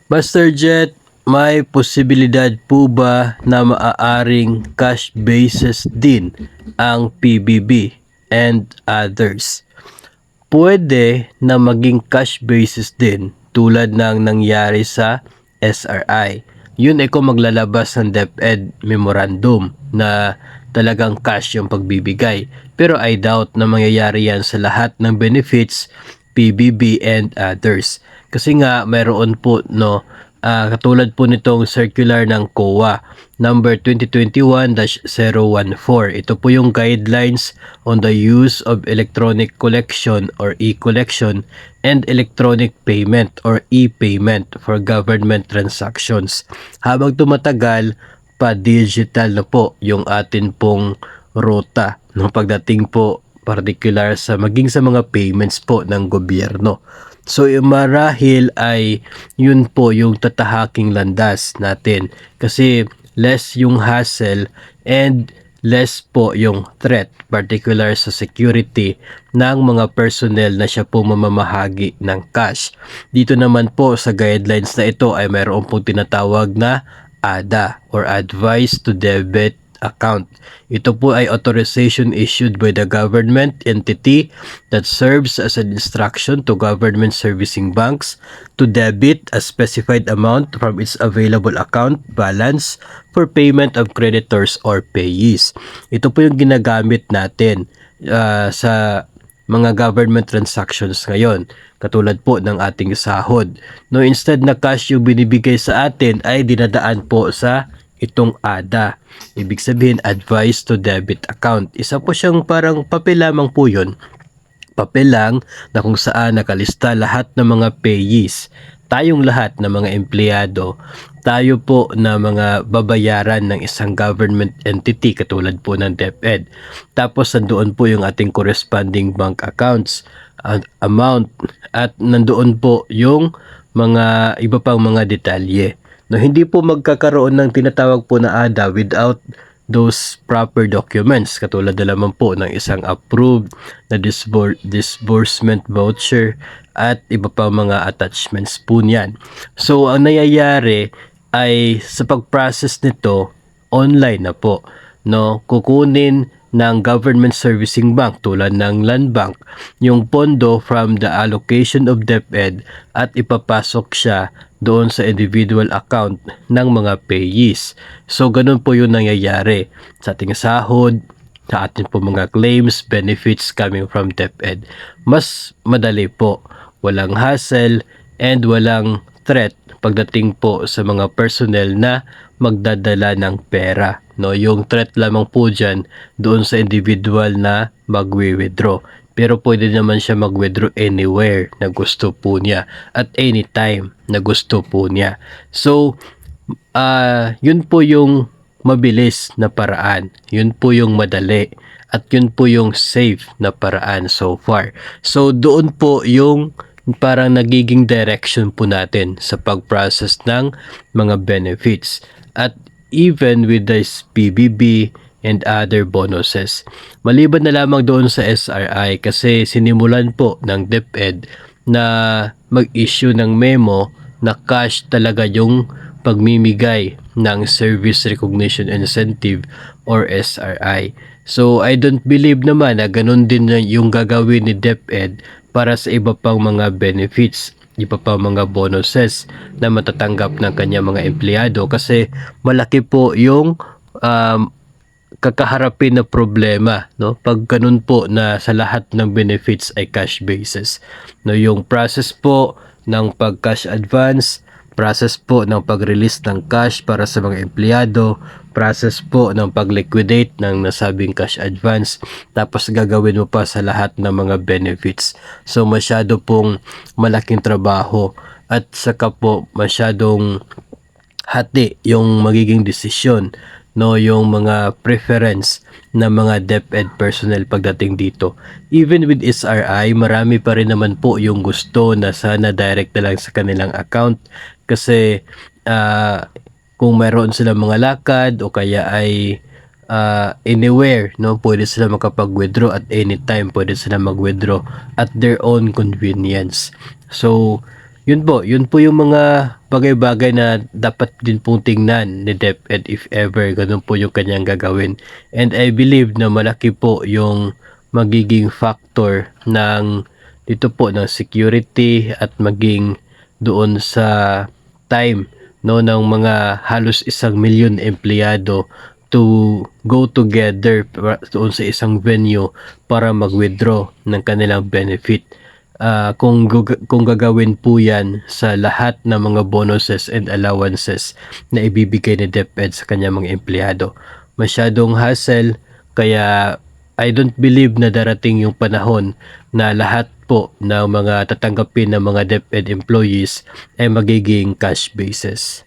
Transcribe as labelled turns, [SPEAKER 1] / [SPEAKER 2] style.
[SPEAKER 1] Master Jet, may posibilidad po ba na maaaring cash basis din ang PBB and others? Pwede na maging cash basis din tulad ng nangyari sa SRI. Yun ay kung maglalabas ng DepEd memorandum na talagang cash yung pagbibigay. Pero I doubt na mangyayari yan sa lahat ng benefits, PBB and others. Kasi nga mayroon po katulad po nitong circular ng COA number 2021-014. Ito po yung guidelines on the use of electronic collection or e-collection and electronic payment or e-payment for government transactions. Habang tumatagal, pa-digital na po yung atin pong ruta no, pagdating po particular sa maging sa mga payments po ng gobyerno. So marahil ay yun po yung tatahaking landas natin kasi less yung hassle and less po yung threat particular sa security ng mga personnel na siya po mamamahagi ng cash. Dito naman po sa guidelines na ito ay mayroon pong tinatawag na ADA or Advice to Debit Account. Ito po ay authorization issued by the government entity that serves as an instruction to government servicing banks to debit a specified amount from its available account balance for payment of creditors or payees. Ito po yung ginagamit natin sa mga government transactions ngayon, katulad po ng ating sahod. No, instead na cash yung binibigay sa atin ay dinadaan po sa itong ADA. Ibig sabihin, Advice to Debit Account. Isa po siyang parang papel lamang po yun. Papel lang na kung saan nakalista lahat ng mga payees. Tayong lahat ng mga empleyado, tayo po na mga babayaran ng isang government entity katulad po ng DepEd. Tapos nandoon po yung ating corresponding bank accounts amount at nandoon po yung mga iba pang mga detalye. No, hindi po magkakaroon ng tinatawag po na ADA without those proper documents katulad na lamang po ng isang approved na disbursement voucher at iba pa mga attachments po niyan. So ang nangyayari ay sa pag-process nito online na po, no, kukunin ng government servicing bank tulad ng Land Bank yung pondo from the allocation of DepEd at ipapasok siya doon sa individual account ng mga payees. So ganun po yung nangyayari sa ating sahod, sa ating po mga claims, benefits coming from DepEd. Mas madali po, walang hassle and walang threat pagdating po sa mga personnel na magdadala ng pera. No, yung threat lamang po dyan doon sa individual na magwi-withdraw. Pero pwede naman siya mag-withdraw anywhere na gusto po niya at anytime na gusto po niya. So, yun po yung mabilis na paraan. Yun po yung madali. At yun po yung safe na paraan so far. So, doon po yung parang nagiging direction po natin sa pag-process ng mga benefits. At even with this PBB and other bonuses. Maliban na lamang doon sa SRI kasi sinimulan po ng DepEd na mag-issue ng memo na cash talaga yung pagmimigay ng Service Recognition Incentive or SRI. So I don't believe naman na ganun din yung gagawin ni DepEd para sa iba pang mga benefits, iba pang mga bonuses na matatanggap ng kanya mga empleyado kasi malaki po yung kakaharapin na problema, no, pag ganun po na sa lahat ng benefits ay cash basis, no, yung process po ng pag cash advance, process po ng pag-release ng cash para sa mga empleyado, process po ng pag-liquidate ng nasabing cash advance, tapos gagawin mo pa sa lahat ng mga benefits. So masyado pong malaking trabaho at saka po masyadong hati yung magiging desisyon, no, yung mga preference ng mga DepEd personnel pagdating dito. Even with SRI, marami pa rin naman po yung gusto na sana direct na lang sa kanilang account kasi kung mayroon sila mga lakad o kaya ay anywhere, no, pwede sila makapag-withdraw at anytime, pwede sila mag-withdraw at their own convenience. So yun po yung mga bagay-bagay na dapat din pong tingnan ni DepEd if ever ganun po yung kanyang gagawin. And I believe na malaki po yung magiging factor ng dito po ng security at maging doon sa time no ng mga halos 1,000,000 empleyado to go together doon sa isang venue para mag-withdraw ng kanilang benefit. Kung gagawin po yan sa lahat ng mga bonuses and allowances na ibibigay ni DepEd sa kanyang mga empleyado. Masyadong hassle, kaya I don't believe na darating yung panahon na lahat po ng mga tatanggapin ng mga DepEd employees ay magiging cash basis.